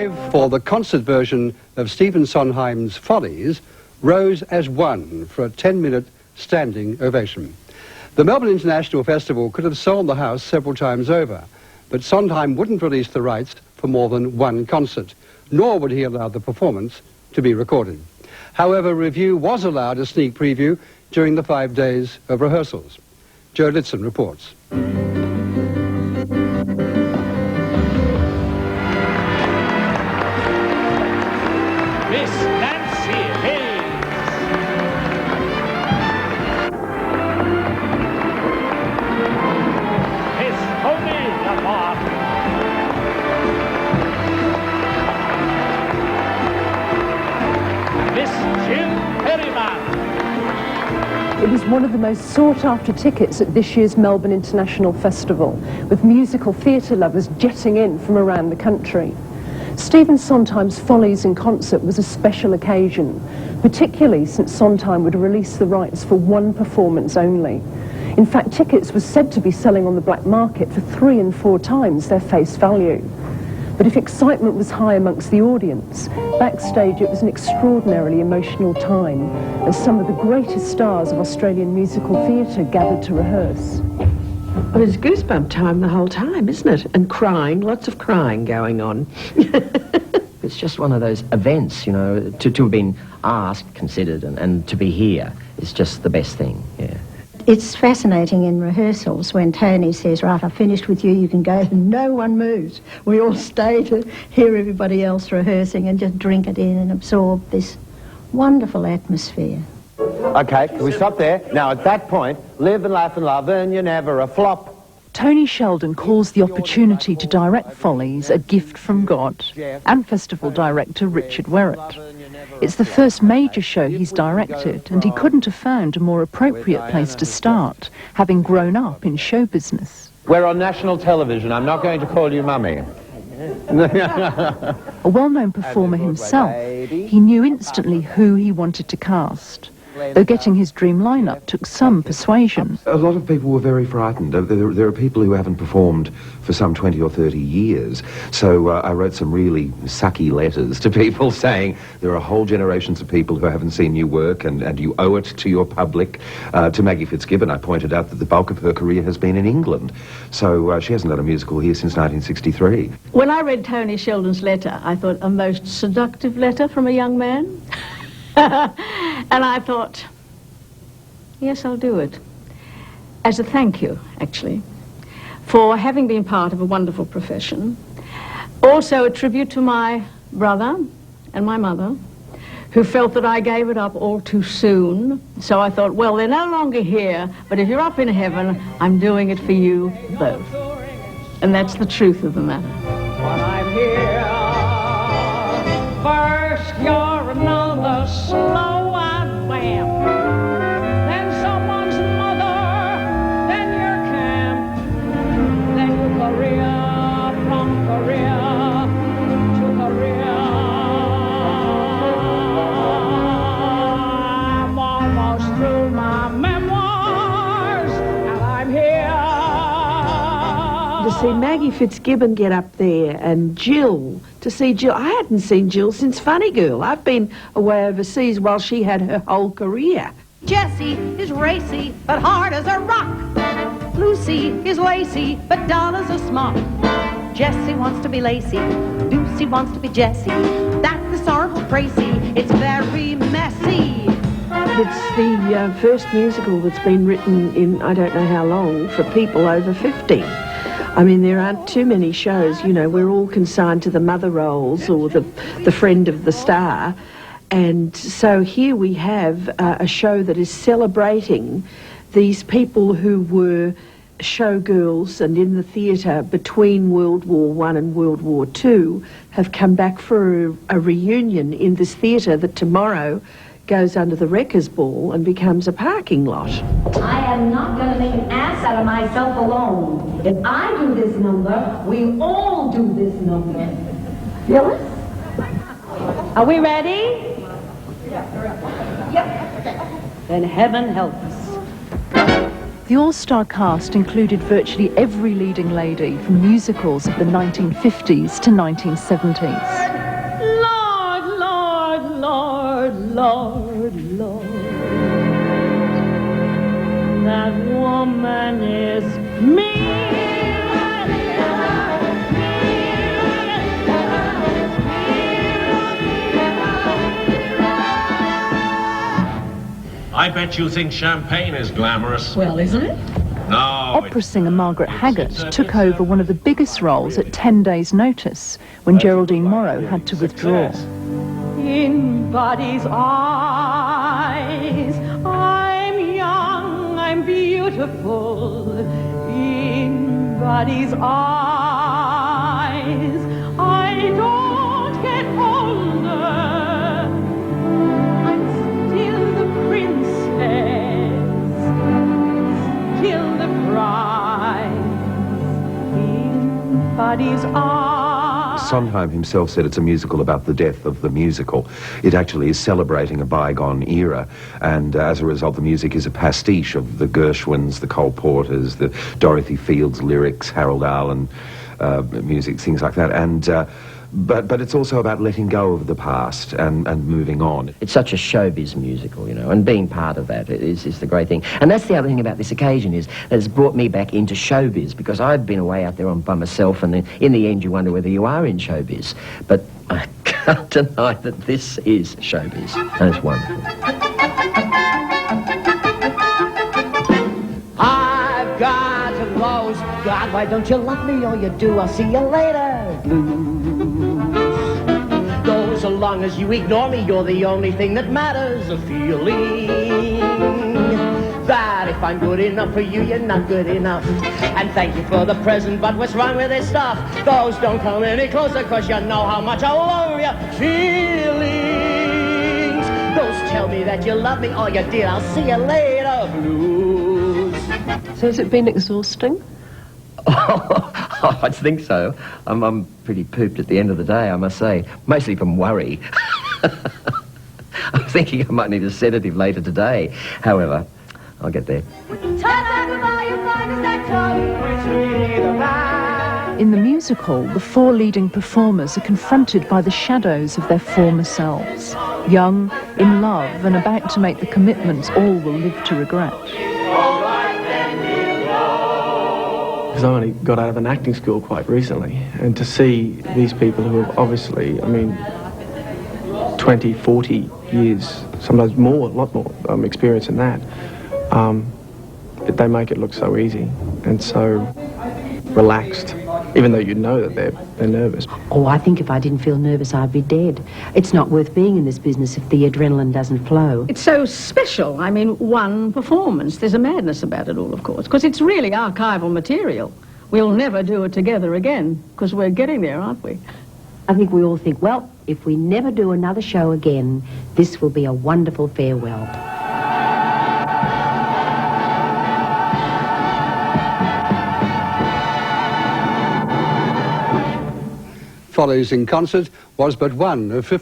five for the concert version of Stephen Sondheim's Follies rose as one for a 10-minute standing ovation. The Melbourne International Festival could have sold the house several times over, but Sondheim wouldn't release the rights for more than one concert, nor would he allow the performance to be recorded. However, Review was allowed a sneak preview during the 5 days of rehearsals. Joe Litson reports. It was one of the most sought-after tickets at this year's Melbourne International Festival, with musical theatre lovers jetting in from around the country. Stephen Sondheim's Follies in concert was a special occasion, particularly since Sondheim would release the rights for one performance only. In fact, tickets were said to be selling on the black market for 3 and 4 times their face value. But if excitement was high amongst the audience, backstage it was an extraordinarily emotional time as some of the greatest stars of Australian musical theatre gathered to rehearse. Well, it's goosebump time the whole time, isn't it? And crying, lots of crying going on. It's just one of those events, you know, to have been asked, considered, and to be here is just the best thing, yeah. It's fascinating in rehearsals when Tony says, right, I've finished with you, you can go, and no one moves. We all stay to hear everybody else rehearsing and just drink it in and absorb this wonderful atmosphere. Okay, can we stop there? Now, at that point, live and laugh and love, and you're never a flop. Tony Sheldon calls the opportunity to direct Follies a gift from God, and festival director Richard Werrett. It's the first major show he's directed, and he couldn't have found a more appropriate place to start, having grown up in show business. We're on national television. I'm not going to call you mummy. A well-known performer himself, he knew instantly who he wanted to cast, though getting his dream lineup took some persuasion. A lot of people were very frightened. There are people who haven't performed for some 20 or 30 years, so I wrote some really sucky letters to people saying there are whole generations of people who haven't seen you work, and you owe it to your public. To Maggie Fitzgibbon, I pointed out that the bulk of her career has been in England, so she hasn't done a musical here since 1963. When I read Tony Sheldon's letter, I thought, a most seductive letter from a young man. And I thought, yes, I'll do it. As a thank you, actually, for having been part of a wonderful profession. Also a tribute to my brother and my mother, who felt that I gave it up all too soon. So I thought, well, they're no longer here, but if you're up in heaven, I'm doing it for you both. And that's the truth of the matter. When I'm here, first you're another slow and wham. Then someone's mother, then your camp, then your career, from career to career. I'm almost through my memoirs, and I'm here. To see Maggie Fitzgibbon get up there, and Jill, to see Jill. I hadn't seen Jill since Funny Girl. I've been away overseas while she had her whole career. Jessie is racy, but hard as a rock. Lucy is lacy, but dull as a smock. Jessie wants to be Lacey, Lucy wants to be Jessie. That's the sorrowful Tracy, it's very messy. It's the first musical that's been written in I don't know how long for people over 50. I mean, there aren't too many shows, you know, we're all consigned to the mother roles or the friend of the star. And so here we have a show that is celebrating these people who were showgirls and in the theatre between World War I and World War II have come back for a reunion in this theatre that tomorrow goes under the Wreckers Ball and becomes a parking lot. I am not going to make an ass out of myself alone. If I do this number, we all do this number. Phyllis? Are we ready? Yep. Then heaven help us. The all-star cast included virtually every leading lady from musicals of the 1950s to 1970s. Lord, Lord, Lord, that woman is me. I bet you think champagne is glamorous. Well, isn't it? No. Opera singer Margaret Haggart took over one of the biggest roles at 10 days' notice when Geraldine Morrow had to withdraw. In body's eyes, I'm young, I'm beautiful. In body's eyes, I don't get older. I'm still the princess, still the bride. In body's eyes. Sondheim himself said it's a musical about the death of the musical. It actually is celebrating a bygone era, and as a result the music is a pastiche of the Gershwins, the Cole Porters, the Dorothy Fields lyrics, Harold Arlen music, things like that. And but it's also about letting go of the past and moving on. It's such a showbiz musical, you know, and being part of that is the great thing. And that's the other thing about this occasion, is that it's brought me back into showbiz, because I've been away out there by myself, and in the end you wonder whether you are in showbiz. But I can't deny that this is showbiz, and it's wonderful. I've got to close. God, why don't you love me? Oh, you do. I'll see you later. Blues. So long as you ignore me, you're the only thing that matters. A feeling that if I'm good enough for you, you're not good enough. And thank you for the present, but what's wrong with this stuff? Those don't come any closer, cause you know how much I love you. Feelings, those tell me that you love me. Oh, you did. I'll see you later. Blues. So has it been exhausting? Oh, I think so. I'm pretty pooped at the end of the day, I must say. Mostly from worry. I'm thinking I might need a sedative later today. However, I'll get there. In the musical, the four leading performers are confronted by the shadows of their former selves. Young, in love, and about to make the commitments all will live to regret. Because I only got out of an acting school quite recently, and to see these people who have obviously, 20, 40 years, sometimes more, a lot more experience in that, they make it look so easy and so relaxed, even though you know that they're nervous. Oh, I think if I didn't feel nervous, I'd be dead. It's not worth being in this business if the adrenaline doesn't flow. It's so special. I mean, one performance. There's a madness about it all, of course, because it's really archival material. We'll never do it together again, because we're getting there, aren't we? I think we all think, well, if we never do another show again, this will be a wonderful farewell. Follies in Concert was but one of 50